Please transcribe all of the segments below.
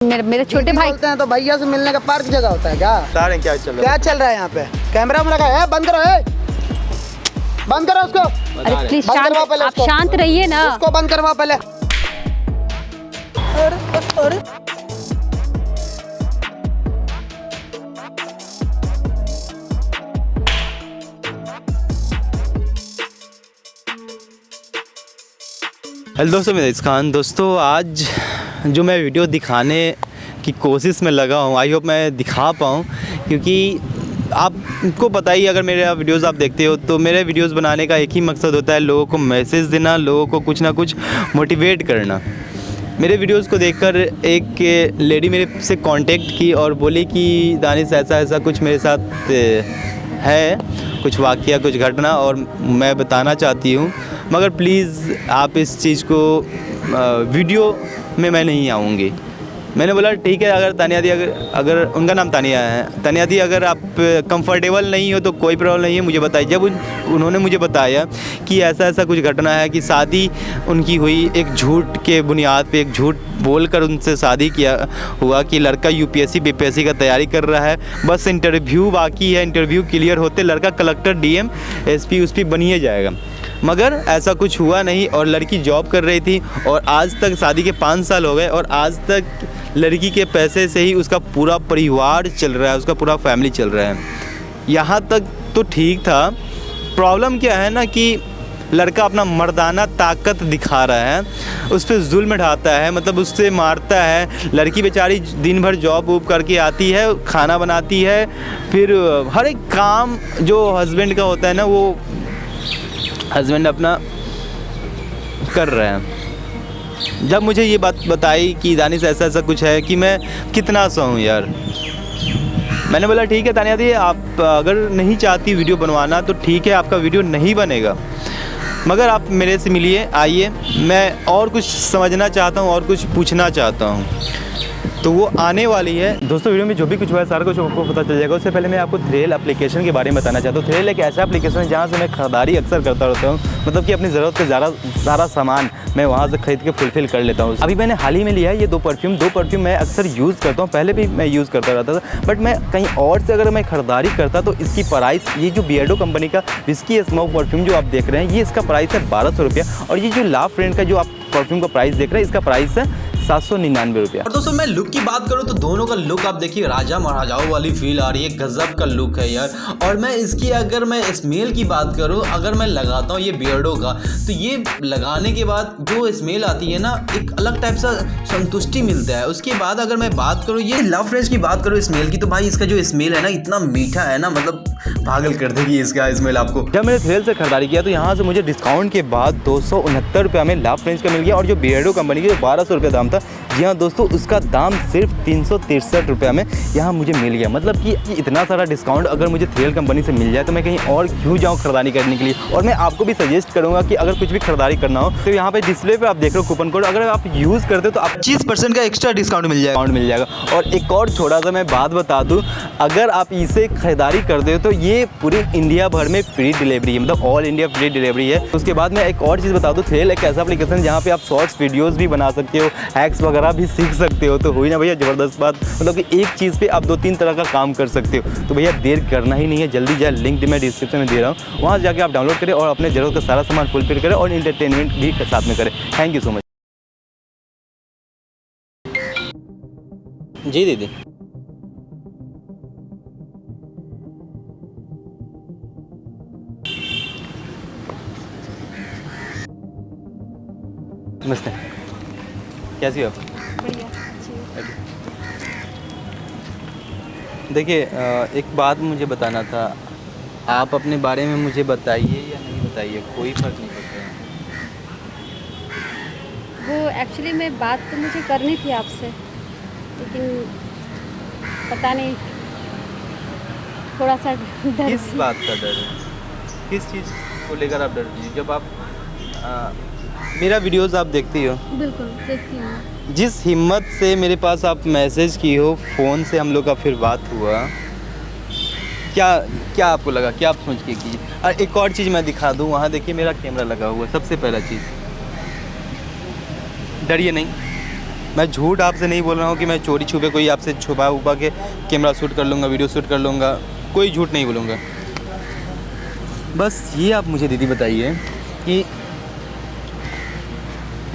मेरे छोटे भाई बोलते हैं तो भैया से मिलने का पार्क जगह होता है क्या? सारे क्या चल रहा है यहाँ पे? कैमरा में लगा है, बंद करो, बंद करो उसको। अरे प्लीज बंद करवाओ पहले आप उसको। शांत रहिए ना। उसको बंद करवाओ पहले। अरे हेलो दोस्तों, मैं इस खान। दोस्तों आज जो मैं वीडियो दिखाने की कोशिश में लगा हूँ, आई होप मैं दिखा पाऊँ, क्योंकि आपको पता ही, अगर मेरे वीडियोस आप देखते हो तो मेरे वीडियोस बनाने का एक ही मकसद होता है, लोगों को मैसेज देना, लोगों को कुछ ना कुछ मोटिवेट करना। मेरे वीडियोस को देखकर एक लेडी मेरे से कांटेक्ट की और बोली कि दानिश ऐसा ऐसा कुछ मेरे साथ है, कुछ वाक़या, कुछ घटना, और मैं बताना चाहती हूँ, मगर प्लीज़ आप इस चीज़ को वीडियो में मैं नहीं आऊँगी। मैंने बोला ठीक है, अगर तानिया दी, अगर उनका नाम तानिया है, तानिया दी, अगर आप कंफर्टेबल नहीं हो तो कोई प्रॉब्लम नहीं है, मुझे बताइए। जब उन्होंने मुझे बताया कि ऐसा ऐसा कुछ घटना है कि शादी उनकी हुई, एक झूठ के बुनियाद पे, एक झूठ बोलकर उनसे शादी किया हुआ कि लड़का यूपीएससी बीपीएससी का तैयारी कर रहा है, बस इंटरव्यू बाकी है, इंटरव्यू क्लियर होते लड़का कलेक्टर डीएम एसपी उसपी बनिए जाएगा। मगर ऐसा कुछ हुआ नहीं, और लड़की जॉब कर रही थी, और आज तक शादी के 5 साल हो गए, और आज तक लड़की के पैसे से ही उसका पूरा परिवार चल रहा है, उसका पूरा फैमिली चल रहा है। यहाँ तक तो ठीक था। प्रॉब्लम क्या है ना कि लड़का अपना मर्दाना ताकत दिखा रहा है, उस पर जुल्म ढाता है, मतलब उससे मारता है। लड़की बेचारी दिन भर जॉब वॉब करके आती है, खाना बनाती है, फिर हर एक काम जो हस्बैंड का होता है ना, वो हस्बैंड अपना कर रहे हैं। जब मुझे ये बात बताई कि दानिश ऐसा ऐसा कुछ है, कि मैं कितना सहूँ यार। मैंने बोला ठीक है तानिया दी, आप अगर नहीं चाहती वीडियो बनवाना तो ठीक है, आपका वीडियो नहीं बनेगा, मगर आप मेरे से मिलिए, आइए, मैं और कुछ समझना चाहता हूँ और कुछ पूछना चाहता हूँ। तो वो आने वाली है। दोस्तों वीडियो में जो भी कुछ हुआ है सारा कुछ आपको पता चल जाएगा। उससे पहले मैं आपको थ्रेल एप्लीकेशन के बारे में बताना चाहता हूँ। थ्रेल एक ऐसा एप्लीकेशन है जहाँ से मैं खरीदारी अक्सर करता रहता हूँ, मतलब कि अपनी ज़रूरत के सारा सामान मैं वहाँ से खरीद के फुलफ़िल कर लेता हूँ। अभी मैंने हाल ही में लिया है ये दो परफ्यूम मैं अक्सर यूज़ करता हूँ, पहले भी मैं यूज़ करता रहता था, बट मैं कहीं और से अगर मैं खरीदारी करता तो इसकी प्राइस, ये जो बियर्डो कंपनी का विस्की स्मोक परफ्यूम जो आप देख रहे हैं, ये इसका प्राइस है 1200 रुपया, और ये जो ला फ्रेंड का जो आप परफ्यूम का प्राइस देख रहे हैं, इसका प्राइस है 799 रुपया। और दोस्तों मैं लुक की बात करूं तो दोनों का लुक आप देखिए, राजा महाराजाओं वाली फील आ रही है, गजब का लुक है यार। और मैं इसकी, अगर मैं स्मेल की बात करूं, अगर मैं लगाता हूं ये बियर्डो का, तो ये लगाने के बाद जो स्मेल आती है ना, एक अलग टाइप सा संतुष्टि मिलता है। उसके बाद अगर मैं बात करूँ ये लव फ्रेश की बात करूँ स्मेल की, तो भाई इसका जो स्मेल है ना, इतना मीठा है ना, मतलब पागल कर देगी इसका स्मेल आपको। जब मैंने थ्रेल से खरीदारी किया तो यहाँ से मुझे डिस्काउंट के बाद 269 रुपये में लव फ्रेंच का मिल गया, और जो बियर्डो कंपनी की जो 1200 रुपये दाम था, जी हाँ दोस्तों, उसका दाम सिर्फ 363 रुपये में यहाँ मुझे मिल गया। मतलब कि इतना सारा डिस्काउंट अगर मुझे थ्रेल कंपनी से मिल जाए तो मैं कहीं और क्यों जाऊँ खरीदारी करने के लिए। और मैं आपको भी सजेस्ट करूँगा कि अगर कुछ भी खरीदारी करना हो तो यहाँ पे डिस्प्ले पे आप देख रहे हो कूपन कोड, अगर आप यूज़ करते हो तो आप 25% का एक्स्ट्रा डिस्काउंट मिल जाएगा। और एक और छोटा सा मैं बात बता दूँ, अगर आप इसे खरीदारी करते हो तो ये पूरी इंडिया भर में फ्री डिलीवरी है, मतलब ऑल इंडिया फ्री डिलीवरी है। उसके बाद मैं एक और चीज़ बता दूँ, थ्रेल एक ऐसा एप्लीकेशन है जहाँ पे आप शॉर्ट्स वीडियोस भी बना सकते हो, हैक्स वगैरह भी सीख सकते हो। तो हुई ना भैया ज़बरदस्त बात, मतलब कि एक चीज़ पे आप 2-3 तरह का काम कर सकते हो। तो भैया देर करना ही नहीं है, जल्दी जाए, लिंक मैं डिस्क्रिप्शन में दे रहा हूँ, वहाँ जाके आप डाउनलोड करें और अपने ज़रूरत का सारा सामान फुलफिल करें और इंटरटेनमेंट भी साथ में करें। Thank you so much. जी दीदी। नमस्ते, कैसी हो? बढ़िया। देखिए एक बात मुझे बताना था, आप अपने बारे में मुझे बताइए या नहीं बताइए, कोई फ़र्क नहीं पड़ता है। वो एक्चुअली मैं बात तो मुझे करनी थी आपसे, लेकिन पता नहीं, थोड़ा सा डर। किस बात का डर है? किस चीज़ को लेकर आप डरती हैं? जब आप मेरा वीडियोस आप देखती हो? बिल्कुल देखती हूँ। जिस हिम्मत से मेरे पास आप मैसेज की हो, फ़ोन से हम लोग का फिर बात हुआ, क्या आपको लगा, क्या आप सोच के की? और एक और चीज़ मैं दिखा दूँ, वहाँ देखिए मेरा कैमरा लगा हुआ है। सबसे पहला चीज़, डरिए नहीं, मैं झूठ आपसे नहीं बोल रहा हूँ कि मैं चोरी छुपे कोई आपसे छुपा उपा के कैमरा शूट कर लूँगा, वीडियो शूट कर लूँगा, कोई झूठ नहीं बोलूँगा। बस ये आप मुझे दीदी बताइए कि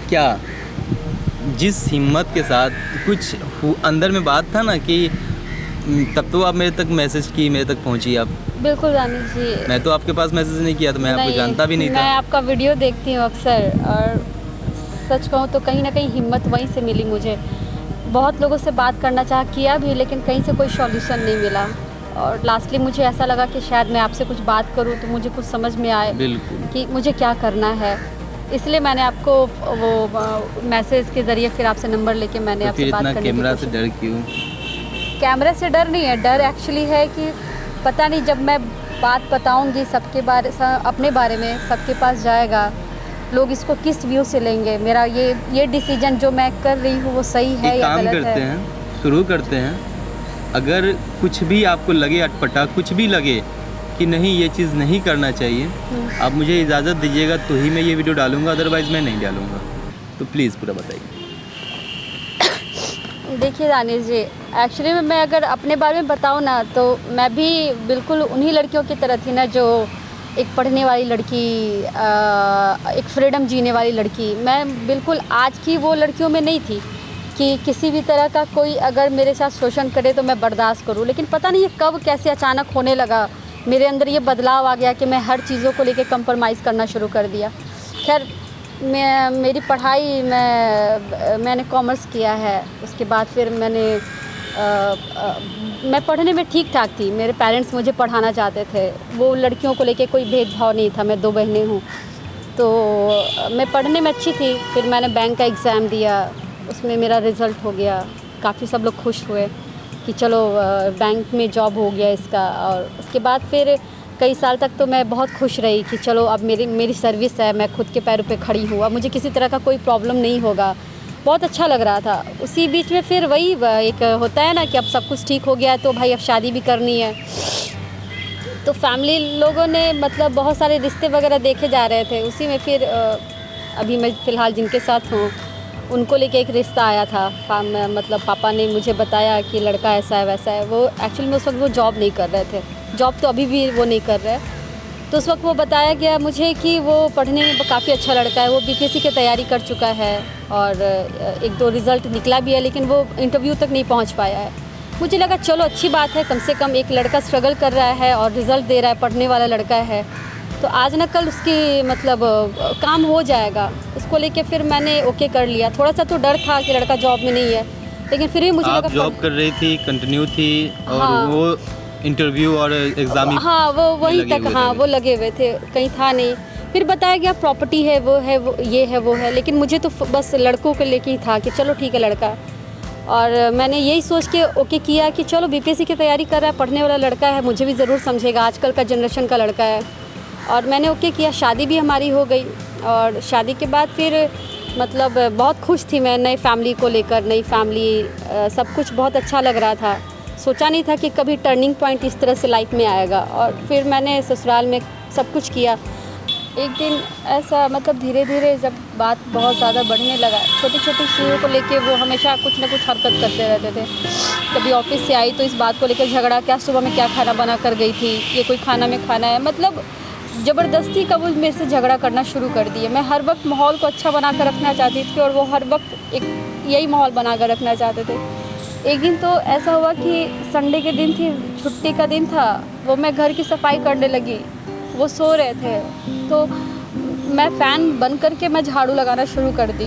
क्या जिस हिम्मत के साथ कुछ अंदर में बात था ना कि तब तो आप मेरे तक मैसेज की, मेरे तक पहुंची आप। बिल्कुल रानी जी। मैं तो आपके पास मैसेज नहीं किया, तो मैं आपको जानता भी नहीं था। मैं आपका वीडियो देखती हूँ अक्सर, और सच कहूँ तो कहीं ना कहीं हिम्मत वहीं से मिली मुझे। बहुत लोगों से बात करना किया भी, लेकिन कहीं से कोई सॉल्यूशन नहीं मिला, और लास्टली मुझे ऐसा लगा कि शायद मैं आपसे कुछ बात करूँ तो मुझे कुछ समझ में आए बिल्कुल कि मुझे क्या करना है। इसलिए मैंने आपको वो मैसेज के ज़रिए फिर आपसे नंबर लेके मैंने आपसे बात करने की कैमरा से कोशिश। डर क्यों? कैमरे से डर नहीं है, डर एक्चुअली है कि पता नहीं जब मैं बात बताऊंगी सबके बारे अपने बारे में, सबके पास जाएगा, लोग इसको किस व्यू से लेंगे। मेरा ये डिसीजन जो मैं कर रही हूँ वो सही है या गलत है। काम करते हैं, शुरू करते हैं। अगर कुछ भी आपको लगे अटपटा, कुछ भी लगे कि नहीं ये चीज़ नहीं करना चाहिए, आप मुझे इजाज़त दीजिएगा तो ही मैं ये वीडियो डालूँगा, अदरवाइज़ मैं नहीं डालूँगा। तो प्लीज़ पूरा बताइए। देखिए रानी जी, एक्चुअली मैं अगर अपने बारे में बताऊँ ना, तो मैं भी बिल्कुल उन्हीं लड़कियों की तरह थी ना, जो एक पढ़ने वाली लड़की, एक फ्रीडम जीने वाली लड़की। मैं बिल्कुल आज की वो लड़कियों में नहीं थी कि किसी भी तरह का कोई अगर मेरे साथ शोषण करे तो मैं बर्दाश्त करूं। लेकिन पता नहीं ये कब कैसे अचानक होने लगा, मेरे अंदर ये बदलाव आ गया कि मैं हर चीज़ों को लेके कंप्रोमाइज़ करना शुरू कर दिया। खैर मेरी पढ़ाई मैंने कॉमर्स किया है, उसके बाद फिर मैं पढ़ने में ठीक ठाक थी। मेरे पेरेंट्स मुझे पढ़ाना चाहते थे, वो लड़कियों को लेके कोई भेदभाव नहीं था। मैं 2 बहनें हूँ, तो मैं पढ़ने में अच्छी थी। फिर मैंने बैंक का एग्ज़ाम दिया, उसमें मेरा रिज़ल्ट हो गया, काफ़ी सब लोग खुश हुए कि चलो बैंक में जॉब हो गया इसका। और उसके बाद फिर कई साल तक तो मैं बहुत खुश रही कि चलो अब मेरी सर्विस है, मैं खुद के पैरों पे खड़ी हूँ, अब मुझे किसी तरह का कोई प्रॉब्लम नहीं होगा। बहुत अच्छा लग रहा था। उसी बीच में फिर वही एक होता है ना कि अब सब कुछ ठीक हो गया तो भाई अब शादी भी करनी है। तो फैमिली लोगों ने मतलब बहुत सारे रिश्ते वगैरह देखे जा रहे थे। उसी में फिर अभी मैं फ़िलहाल जिनके साथ हूँ उनको लेके एक रिश्ता आया था। मतलब पापा ने मुझे बताया कि लड़का ऐसा है वैसा है। वो एक्चुअली में उस वक्त वो जॉब नहीं कर रहे थे, जॉब तो अभी भी वो नहीं कर रहे। तो उस वक्त वो बताया गया मुझे कि वो पढ़ने में काफ़ी अच्छा लड़का है, वो बीपीएससी की तैयारी कर चुका है और 1-2 रिज़ल्ट निकला भी है, लेकिन वो इंटरव्यू तक नहीं पहुंच पाया है। मुझे लगा चलो अच्छी बात है, कम से कम एक लड़का स्ट्रगल कर रहा है और रिज़ल्ट दे रहा है, पढ़ने वाला लड़का है, तो आज न कल उसकी मतलब काम हो जाएगा। उसको लेके फिर मैंने ओके कर लिया। थोड़ा सा तो डर था कि लड़का जॉब में नहीं है, लेकिन फिर भी मुझे आप लगा जॉब कर रही थी, कंटिन्यू थी, और हाँ, वो इंटरव्यू और एग्ज़ाम ही हाँ वो वहीं तक, हाँ वो लगे हुए थे, कहीं था नहीं। फिर बताया गया प्रॉपर्टी है, वो है, वो ये है, वो है, लेकिन मुझे तो बस लड़कों को लेके ही था कि चलो ठीक है लड़का। और मैंने यही सोच के ओके किया कि चलो बीपीएससी की तैयारी कर रहा है, पढ़ने वाला लड़का है, मुझे भी ज़रूर समझेगा, आजकल का जनरेशन का लड़का है। और मैंने ओके किया, शादी भी हमारी हो गई। और शादी के बाद फिर मतलब बहुत खुश थी मैं नई फैमिली को लेकर, नई फैमिली, सब कुछ बहुत अच्छा लग रहा था। सोचा नहीं था कि कभी टर्निंग पॉइंट इस तरह से लाइफ में आएगा। और फिर मैंने ससुराल में सब कुछ किया। एक दिन ऐसा मतलब धीरे धीरे जब बात बहुत ज़्यादा बढ़ने लगा, छोटी छोटी चीज़ों को लेके वो हमेशा कुछ ना कुछ हरकत करते रहते थे। कभी ऑफिस से आई तो इस बात को लेकर झगड़ा, क्या सुबह में क्या खाना बना कर गई थी, ये कोई खाना में खाना है, मतलब ज़बरदस्ती का वो मेरे से झगड़ा करना शुरू कर दिए। मैं हर वक्त माहौल को अच्छा बना कर रखना चाहती थी और वो हर वक्त एक यही माहौल बना कर रखना चाहते थे। एक दिन तो ऐसा हुआ कि संडे के दिन थी, छुट्टी का दिन था, वो मैं घर की सफाई करने लगी, वो सो रहे थे, तो मैं फ़ैन बंद करके मैं झाड़ू लगाना शुरू कर दी।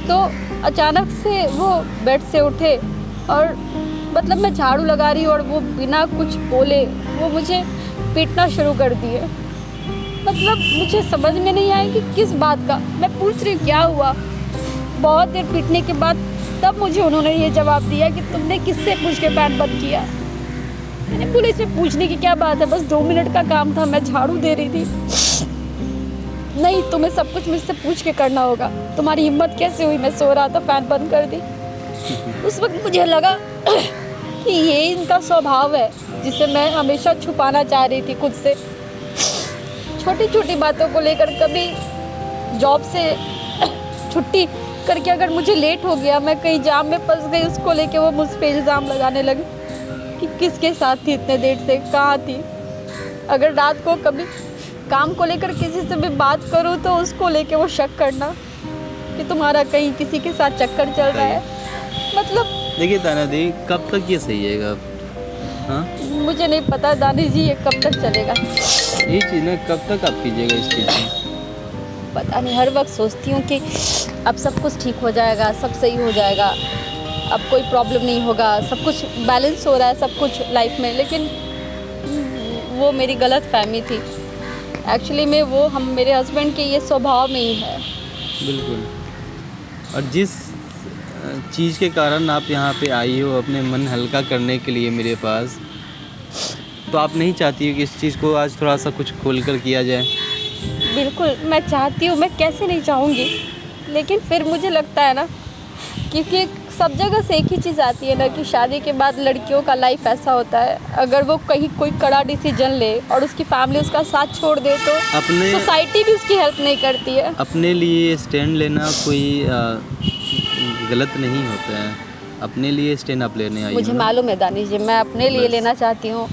तो अचानक से वो बेड से उठे और मतलब मैं झाड़ू लगा रही हूँ और वो बिना कुछ बोले वो मुझे पीटना शुरू कर दिए। मतलब मुझे समझ में नहीं आया कि किस बात का। मैं पूछ रही क्या हुआ। बहुत देर पीटने के बाद तब मुझे उन्होंने ये जवाब दिया कि तुमने किससे पूछ के पैंट बंद किया। मैंने बोला इसमें पूछने की क्या बात है, बस 2 मिनट का काम था, मैं झाड़ू दे रही थी। नहीं, तुम्हें सब कुछ मुझसे पूछ के करना होगा। तुम्हारी हिम्मत कैसे हुई, मैं सो रहा था, फैन बंद कर दी। उस वक्त मुझे लगा कि ये इनका स्वभाव है जिसे मैं हमेशा छुपाना चाह रही थी खुद से। छोटी छोटी बातों को लेकर, कभी जॉब से छुट्टी करके अगर मुझे लेट हो गया, मैं कहीं जाम में फंस गई, उसको लेके वो मुझ पे इल्ज़ाम लगाने लगे कि किसके साथ थी इतने देर से, कहाँ थी। अगर रात को कभी काम को लेकर किसी से भी बात करूँ तो उसको लेके वो शक करना कि तुम्हारा कहीं किसी के साथ चक्कर चल रहा है। मतलब देखिए ताना दी, कब तक ये सही है? हाँ, मुझे नहीं पता दानी जी ये कब तक चलेगा। ये चीज़ ना कब तक आप कीजिएगा इस चीज़ में? पता नहीं, हर वक्त सोचती हूँ कि अब सब कुछ ठीक हो जाएगा, सब सही हो जाएगा, अब कोई प्रॉब्लम नहीं होगा, सब कुछ बैलेंस हो रहा है सब कुछ लाइफ में। लेकिन वो मेरी गलत फहमी थी। एक्चुअली में वो मेरे हस्बैंड के ये स्वभाव में ही है। बिल्कुल। और जिस चीज़ के कारण आप यहाँ पे आई हो अपने मन हल्का करने के लिए मेरे पास, तो आप नहीं चाहती हो कि इस चीज़ को आज थोड़ा सा कुछ खोल कर किया जाए? बिल्कुल मैं चाहती हूँ, मैं कैसे नहीं चाहूँगी, लेकिन फिर मुझे लगता है ना, क्योंकि सब जगह से एक ही चीज़ आती है ना कि शादी के बाद लड़कियों का लाइफ ऐसा होता है, अगर वो कहीं कोई कड़ा डिसीजन ले और उसकी फैमिली उसका साथ छोड़ दे तो अपने सोसाइटी भी उसकी हेल्प नहीं करती है। अपने लिए स्टैंड लेना कोई गलत नहीं होता है। अपने लिए स्टैंड आप लेने आई मुझे हो ना? मालूम है दानिश जी, मैं अपने लिए बस। लेना चाहती हूँ।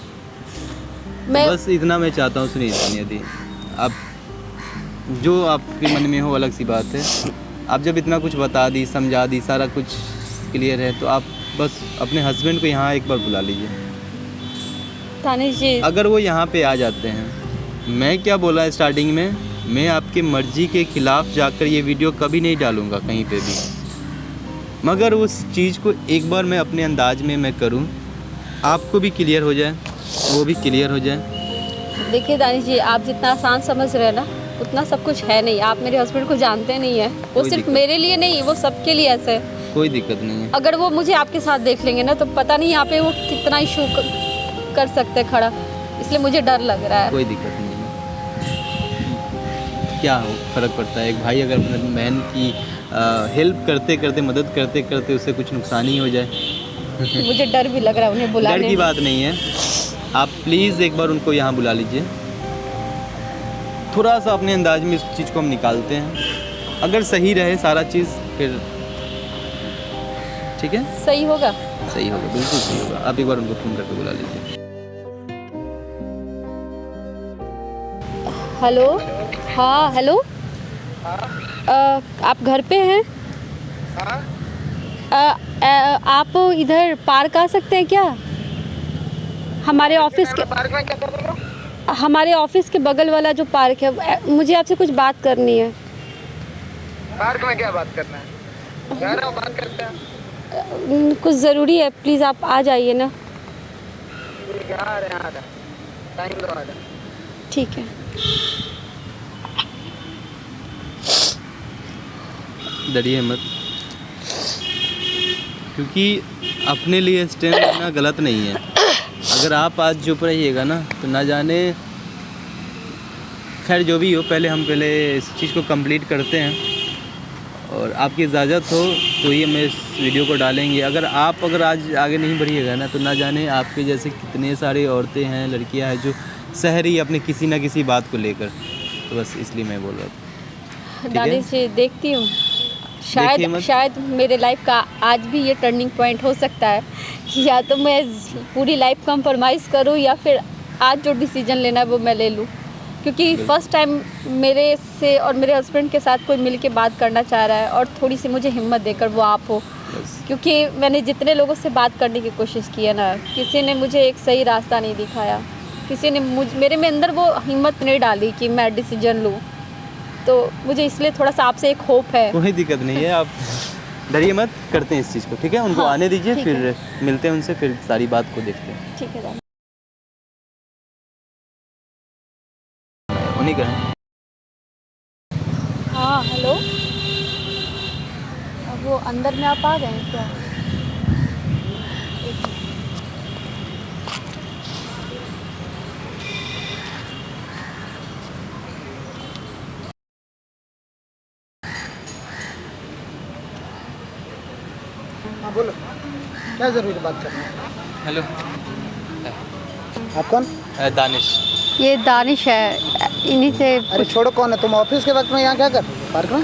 मैं बस इतना मैं चाहता हूँ, सुनिए तानिया दी, आप जो आपके मन में हो अलग सी बात है। आप जब इतना कुछ बता दी, समझा दी, सारा कुछ क्लियर है, तो आप बस अपने हस्बैंड को यहाँ एक बार बुला लीजिए। दानिश जी अगर वो यहाँ पे आ जाते हैं, मैं क्या बोला स्टार्टिंग में, मैं आपकी मर्ज़ी के ख़िलाफ़ जाकर ये वीडियो कभी नहीं डालूँगा कहीं पे भी, मगर उस चीज़ को एक बार मैं अपने अंदाज में मैं करूँ, आपको भी क्लियर हो जाए, वो भी क्लियर हो जाए। देखिए दानिश जी, आप जितना आसान समझ रहे हैं ना, उतना सब कुछ है नहीं। आप मेरे हस्बैंड को जानते नहीं है, वो कोई सिर्फ दिक्कत मेरे लिए नहीं, वो सबके लिए ऐसे है। कोई दिक्कत नहीं है। अगर वो मुझे आपके साथ देख लेंगे ना तो पता नहीं यहाँ पे वो कितना इशू कर सकते हैं खड़ा, इसलिए मुझे डर लग रहा है। कोई दिक्कत नहीं है। क्या हो फ़र्क पड़ता है? एक भाई अगर अपने बहन की हेल्प करते करते, मदद करते करते उससे कुछ नुकसान ही हो जाए। मुझे डर भी लग रहा है उन्हें डर बुलाने की में। बात नहीं है, आप प्लीज़ एक बार उनको यहाँ बुला लीजिए। थोड़ा सा अपने अंदाज में इस चीज़ को हम निकालते हैं, अगर सही रहे सारा चीज़ फिर ठीक है, सही होगा। सही होगा, बिल्कुल सही होगा। आप एक बार उनको फ़ोन करके बुला लीजिए। हेलो, हाँ हेलो, आप घर पे हैं? आप इधर पार्क आ सकते हैं क्या? हमारे ऑफिस के हमारे ऑफिस के बगल वाला जो पार्क है, मुझे आपसे कुछ बात करनी है। पार्क में क्या बात करना है? जा रहा हूँ, बात करते हैं। कुछ ज़रूरी है, प्लीज़ आप आ जाइए ना। ठीक है, आ रहे हैं, आ रहे हैं। टाइम लो, आ रहे हैं। ठीक है। डरिए मत, क्योंकि अपने लिए स्टैंड लेना गलत नहीं है। अगर आप आज चुप रहिएगा ना तो ना जाने, खैर जो भी हो, पहले इस चीज़ को कंप्लीट करते हैं और आपकी इजाज़त हो तो ही हम इस वीडियो को डालेंगे। अगर आज आगे नहीं बढ़िएगा ना तो ना जाने आपके जैसे कितने सारी औरतें हैं, लड़कियां हैं जो सह रही अपने किसी ना किसी बात को लेकर। तो बस इसलिए मैं बोल रहा था। दानिश जी, देखती हूँ, देखिए मत। शायद मेरे लाइफ का आज भी ये टर्निंग पॉइंट हो सकता है। या तो मैं पूरी लाइफ कंप्रोमाइज़ करूँ या फिर आज जो डिसीजन लेना है वो मैं ले लूँ, क्योंकि फर्स्ट टाइम मेरे से और मेरे हस्बैंड के साथ कोई मिल के बात करना चाह रहा है और थोड़ी सी मुझे हिम्मत देकर वो आप हो। क्योंकि मैंने जितने लोगों से बात करने की कोशिश की है ना, किसी ने मुझे एक सही रास्ता नहीं दिखाया, किसी ने मेरे में अंदर वो हिम्मत नहीं डाली कि मैं डिसीजन लूँ। तो मुझे इसलिए थोड़ा सा आपसे एक होप है। कोई दिक्कत नहीं है, आप डरिए मत, करते हैं इस चीज़ को, ठीक है? उनको हाँ, आने दीजिए, ठीक फिर मिलते हैं उनसे, फिर सारी बात को देखते हैं। ठीक है दानिश। उन्हीं का है। हाँ हेलो, अब वो अंदर में आप आ गए हैं क्या? एक मिनट। हाँ बोलो, क्या ज़रूरी बात करना है? हेलो, आप कौन? दानिश। ये दानिश है, इन्हीं से अरे छोड़ो, कौन है तुम? ऑफिस के वक्त में यहाँ क्या कर? पार्क में?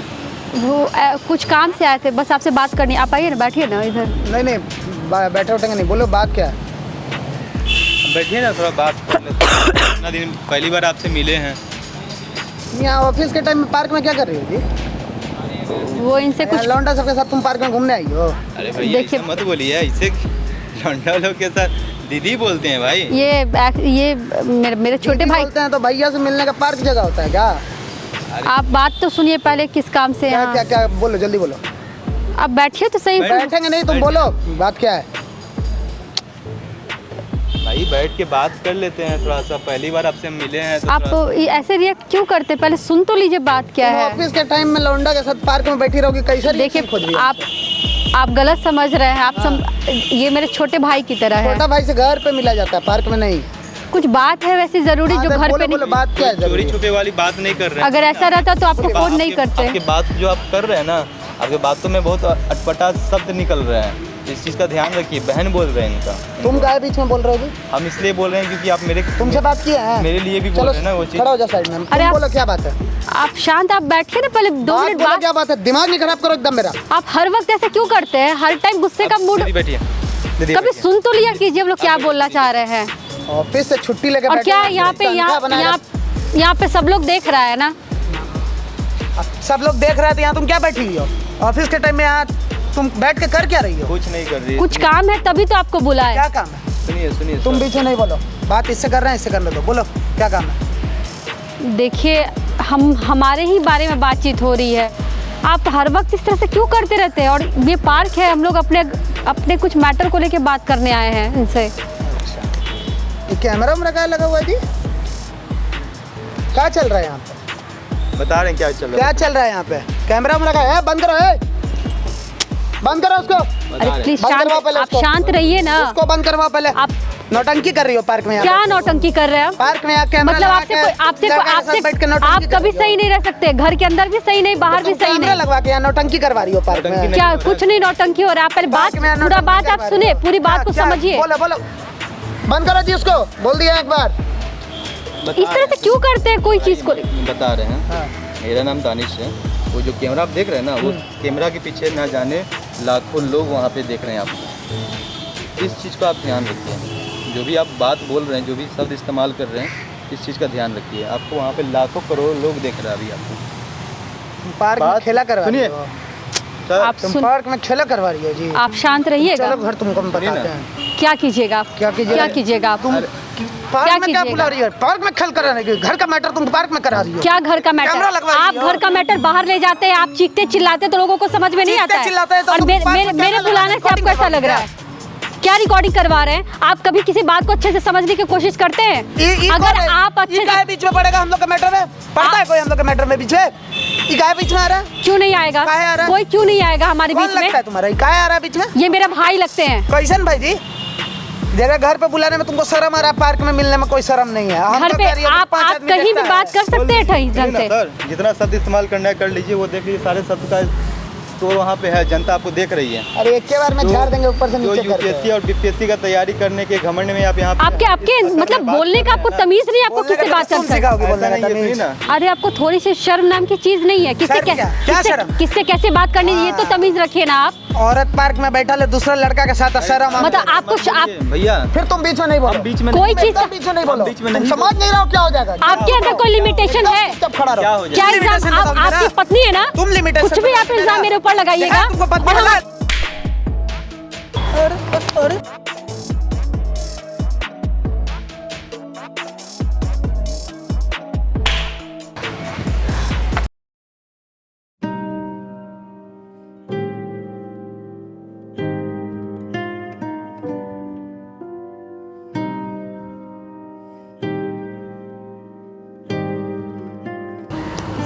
वो कुछ काम से आए थे, बस आपसे बात करनी। आप आइए ना, बैठिए ना इधर। नहीं नहीं बैठे उठेंगे नहीं, बोलो बात क्या है? बैठिए ना, थोड़ा बात कर लेते हैं। इतना दिन पहली बार आपसे मिले हैं। यहाँ ऑफिस के टाइम में पार्क में क्या कर रही हो जी? वो इनसे कुछ लौंडा सबके साथ तुम पार्क में घूमने आई हो? अरे भैया ऐसा मत बोलिए, ऐसे लौंडा लोग के साथ दीदी बोलते हैं भाई। ये मेरे छोटे दीदी भाई बोलते हैं तो भैया से मिलने का पार्क जगह होता है क्या? आप बात तो सुनिए पहले, किस काम से क्या यहाँ। क्या क्या बोलो, जल्दी बोलो। आप बैठिए तो सही। बैठेंगे नहीं, तुम बोलो बात क्या है? भाई बैठ के बात कर लेते हैं थोड़ा सा, पहली बार आपसे मिले हैं तो आप ऐसे रिएक्ट क्यों करते? पहले सुन तो लीजिए बात क्या तुम है। ऑफिस के टाइम में लौंडा के साथ पार्क में बैठी रहोगी, कैसा देखिए रिएक्शन खोज रही हो? आप गलत समझ रहे हैं। ये मेरे छोटे भाई की तरह है। छोटा भाई से घर पे मिला जाता है, पार्क में नहीं। कुछ बात है वैसी जरूरी जो घर पे बोलो नहीं। बात क्या है? चोरी जरूरी छुपे वाली बात नहीं कर रहे हैं। अगर ऐसा रहता तो आपको फोन नहीं करते। आपकी बात जो आप कर रहे हैं ना, आपके बातों में बहुत अटपटा शब्द निकल रहे हैं। इस चीज़ का ध्यान रखिए। बहन बोल रहे हैं इनका। तुम काहे बीच में बोल रहे हो जी? हम इसलिए बोल रहे हैं क्योंकि आप मेरे तुमसे बात किया है? मेरे लिए भी बोल चलो रहे हैं ना वो चीज़। खड़ा हो जा साइड में। अरे तुम बोलो क्या बात है? आप शांत, आप बैठिए ना पहले 2 मिनट बोलो बाद। क्या बात है? दिमाग नहीं खराब करो एकदम मेरा। आप हर वक्त ऐसे क्यों करते हैं? हर टाइम गुस्से का मूड। दीदी बैठिए, दीदी कभी बैठिए। सुन तो लिया कीजिए हम लोग क्या बोलना चाह रहे हैं। ऑफिस से छुट्टी लेके और बैठे क्या हो, यहाँ पे सब लोग देख रहा है ना। सब लोग देख रहे थे, यहाँ तुम क्या बैठी हुई हो? ऑफिस के टाइम में यहाँ तुम बैठ के कर क्या रही हो? कुछ नहीं कर रही है। कुछ काम है तभी तो आपको बुलाया। क्या काम है? सुनिए सुनिए, तुम पीछे नहीं बोलो, बात इससे कर रहे हैं, इससे करने दो। बोलो क्या काम है? देखिए हमारे ही बारे में बातचीत हो रही है। आप हर वक्त इस तरह से क्यों करते रहते हैं? और ये पार्क है, हम लोग अपने कुछ मैटर को लेके बात करने आए हैं इनसे। ये कैमरा में लगा हुआ है जी? क्या चल रहा है यहाँ पे? बता रहे हैं क्या चल रहा क्या चल रहा है यहाँ पे? कैमरा में लगा है, बंद करो बंद करो उसको। अरे प्लीज बंद करवाओ पहले आप उसको। शांत रहिए ना। उसको बंद करवाओ पहले। आप नौटंकी कर रही हो पार्क में? यहाँ क्या नौटंकी कर रहे हैं? पार्क में यहाँ कैमरा मतलब लगा आपसे के आप कभी सही नहीं रह सकते। घर के अंदर भी सही नहीं, बाहर भी सही कैमरा नहीं। लगवा के यहाँ नौटंकी करवा रही हो पार्क में? क्या कुछ नहीं नौटंकी हो रहा है? पहले पार्क में पूरा बात नौटंकी आप करवा सुने, रही हो। पूरी बात को क्या? समझिए। बोलो बोलो, बंद करो जी उसको, बोल दिया एक बार। इस तरह से क्यों करते हैं कोई चीज को? बता रहे हैं। हाँ। मेरा नाम दानिश है। वो जो कैमरा आप देख रहे हैं ना, वो कैमरा के पीछे ना जाने लाखों लोग वहाँ पे देख रहे हैं आपको। इस चीज़ का आप ध्यान रखिए। जो भी आप बात बोल रहे हैं, जो भी शब्द इस्तेमाल कर रहे हैं, इस चीज़ का ध्यान रखिए। आपको वहाँ पे लाखों करोड़ लोग देख रहे हैं अभी आपको। पार्क में खेला करवा रही सुनिए, हो? आप तुम सुन, पार्क में खेला करवा रही हो जी? आप शांत रहिएगा। चलो घर तुमको हम सुनिए बताते ना। हैं। क्या कीजिएगा आप? क्या कीजिएगा? क्या कीजिएगा आप? तुम क्या पार्क में क्या कीजिएगा? बुला रही हो? पार्क में खेल कर रही हो? घर का मैटर तुम पार्क में करा रही हो? क्या घर का मैटर? कैमरा लगवा रही आप हो? घर का मैटर बाहर ले जाते हैं, आप चीखते चिल्लाते तो लोगों को समझ में नहीं आता चिल्लाते है। हैं तो और तुम पार्क में मेरे कैमरा बुलाने से आपको ऐसा लग रहा है? क्या रिकॉर्डिंग करवा रहे हैं? आप कभी किसी बात को अच्छे से समझने की कोशिश करते हैं? अगर आप अच्छे से बीच में पड़ेगा हम लोग का मैटर है? पड़ता है कोई हम लोग का मैटर में बीच में? ये गाय बीच में आ रहा है? क्यों नहीं आएगा? काहे आ रहा है? कोई क्यों नहीं आएगा हमारे कौन बीच में? लगता है तुम्हारा? ये काहे आ रहा है बीच में? ये मेरा भाई लगते हैं। कैसन भाई जी? जरा घर पे बुलाने में तुमको शर्म आ रहा है, पार्क में मिलने में कोई शर्म नहीं है। हम घर तो पे कह रही है, आप पांच आदमी कहीं भी देखता बात है। कर सकते हैं ढंग सुनिए ना से। सर, जितना शब्द इस्तेमाल करना है कर लीजिए। वो देख लीजिए सारे शब्द का तो वहाँ पे है, जनता आपको देख रही है। अरे एक के बार में झाड़ देंगे ऊपर से जो नीचे करके। यूपीएससी और बीपीएससी का तैयारी करने के घमंड में आप यहाँ पे आपके मतलब बोलने का आपको तमीज नहीं, आपको बोलने किससे का बात तुम करते हैं? सिखाओगे ऐसा बोलने नहीं का है, सुनिए तमीज? ना। अरे आपको थोड़ी सी शर्म नाम की चीज नहीं है। किससे शर्म क्या? क्या शर्म? किससे कैसे बात करनी है, ये तो तमीज रखिए ना आप। औरत पार्क में बैठा ले दूसरा लड़का के साथ शर्म आ- मतलब आपको आप भैया फिर तुम बीच में नहीं बोलो। हम बीच में कोई चीज एकदम बीच में नहीं बोलो। बीच में तुम नहीं समझ नहीं रहे हो क्या हो जाएगा? आपके अंदर कोई लिमिटेशन है? चुपचाप खड़ा क्या रहो। हो क्या जाए? इल्जाम limitation बताओ आपकी मेरा। पत्नी है ना? तुम limitation कुछ भी बताओ आप इल्जाम मेरा। मेरे ऊपर लगाइएगा। देखा तुमको पत्नी और हम- लगा? अरे अरे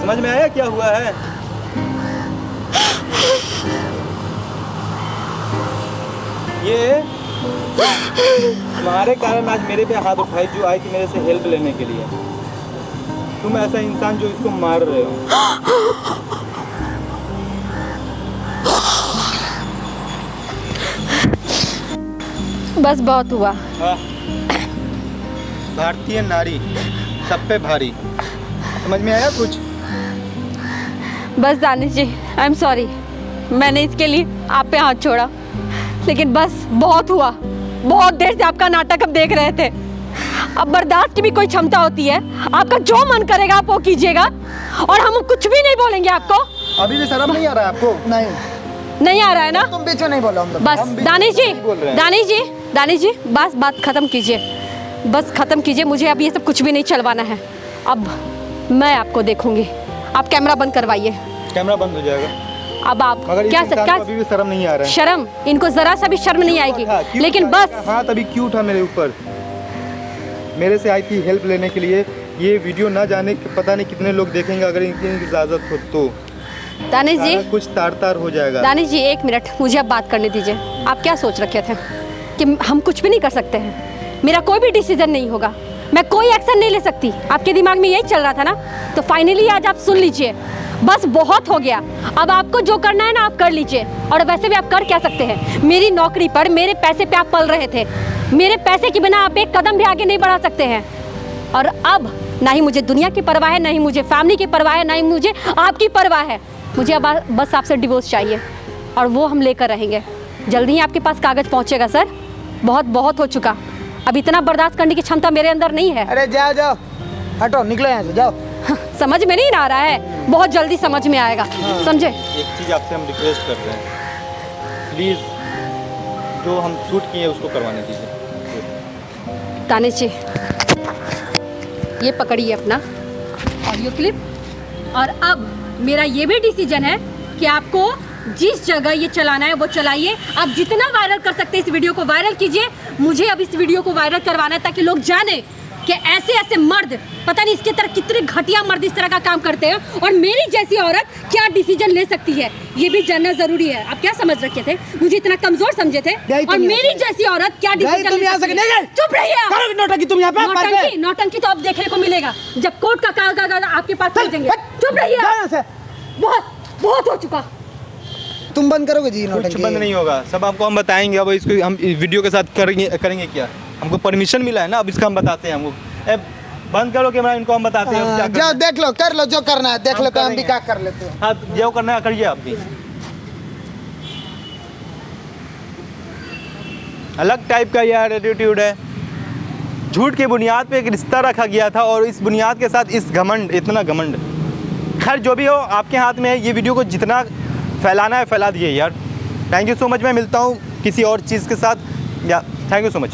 समझ में आया क्या हुआ है? ये तुम्हारे कारण आज मेरे पे हाथ उठाई, जो आई थी मेरे से हेल्प लेने के लिए। तुम ऐसा इंसान जो इसको मार रहे हो। बस बहुत हुआ। हाँ। भारतीय नारी सब पे भारी। समझ में आया कुछ? बस दानिश जी, आई एम सॉरी, मैंने इसके लिए आप पे हाथ छोड़ा, लेकिन बस बहुत हुआ। बहुत देर से आपका नाटक अब देख रहे थे। अब बर्दाश्त की भी कोई क्षमता होती है? आपका जो मन करेगा आप वो कीजिएगा और हम कुछ भी नहीं बोलेंगे आपको। अभी भी शर्म नहीं आ रहा है आपको? नहीं आ रहा है ना? तुम बीच में नहीं बोलो। बस दानिश जी, बस बात खत्म कीजिए, बस खत्म कीजिए। मुझे अब ये सब कुछ भी नहीं चलवाना है। अब मैं आपको देखूंगी। आप कैमरा बंद करवाइए। कैमरा बंद हो जाएगा। अब आप मगर क्या अभी भी शर्म नहीं आ रहा है? शर्म, इनको जरा सा भी शर्म नहीं आएगी। लेकिन बस हाँ, तभी क्यों था मेरे ऊपर? मेरे से आई थी हेल्प लेने के लिए। ये वीडियो ना जाने पता नहीं कितने लोग देखेंगे, अगर इनकी इजाज़त हो तो। दानिश जी, कुछ तार हो जाएगा। दानिश जी, एक मिनट, मुझे अब बात करने दीजिए। आप क्या सोच रखे थे कि हम कुछ भी नहीं कर सकते हैं? मेरा कोई भी डिसीजन नहीं होगा, मैं कोई एक्शन नहीं ले सकती। आपके दिमाग में यही चल रहा था ना? तो फाइनली आज आप सुन लीजिए, बस बहुत हो गया। अब आपको जो करना है ना आप कर लीजिए। और वैसे भी आप कर क्या सकते हैं? मेरी नौकरी पर, मेरे पैसे पे आप पल रहे थे। मेरे पैसे के बिना आप एक कदम भी आगे नहीं बढ़ा सकते हैं। और अब ना ही मुझे दुनिया की परवाह है, ना ही मुझे फैमिली की परवाह है, ना ही मुझे आपकी परवाह है। मुझे अब बस आपसे डिवोर्स चाहिए और वो हम लेकर रहेंगे। जल्दी ही आपके पास कागज़ पहुँचेगा सर। बहुत हो चुका। अब इतना बर्दाश्त करने की क्षमता मेरे अंदर नहीं है। अरे जाओ, हटो, निकलो यहाँ से, जाओ। समझ में नहीं आ रहा है? बहुत जल्दी समझ में आएगा, समझे? एक चीज़ आपसे हम रिक्वेस्ट कर रहे हैं, प्लीज़ जो हम शूट किए उसको करवाने दीजिए। दानिश जी, ये पकड़िए अपना ऑडियो क्लिप। और अब मेरा ये भी डिसीजन है कि आपको जिस जगह ये चलाना है वो चलाइए। आप जितना वायरल कर सकते हैं इस वीडियो को वायरल कीजिए। मुझे अब इस वीडियो को वायरल करवाना है ताकि लोग जाने कि ऐसे मर्द, पता नहीं इसके तरह कितने घटिया मर्द इस तरह का काम करते हैं और मेरी जैसी औरत क्या डिसीजन ले सकती है, ये भी जानना जरूरी है। आप क्या समझ रखे थे? मुझे इतना कमजोर समझे थे? और मेरी जैसी औरत क्या डिसीजन ले सकती है? चुप रहिए। नौटंकी तुम यहाँ पे। नौटंकी तो अब देखने को मिलेगा जब कोर्ट का कागज आपके पास भेजेंगे। चुप रहिए, बहुत हो चुका। तुम बंद करोगे जी? कुछ बंद नहीं होगा, सब आपको हम बताएंगे। अब इसको हम इस वीडियो के साथ करेंगे क्या? हमको परमिशन मिला है ना, अब इसका हम बताते हैं। हमको बंद करो कैमरा, इनको हम बताते हैं क्या जाओ, देख लो, कर लो जो करना है, देख लो। तो हम भी क्या कर लेते हैं। हाँ, जो करना है करिए। आप भी अलग टाइप का यार एटीट्यूड है। झूठ की बुनियाद पे एक रिश्ता रखा गया था और इस बुनियाद के साथ इस घमंड, इतना घमंड। खैर जो भी हो, आपके हाथ में है। ये वीडियो को जितना फैलाना है फैला दिए यार। Thank you so much. मैं मिलता हूँ किसी और चीज़ के साथ। या थैंक यू सो मच।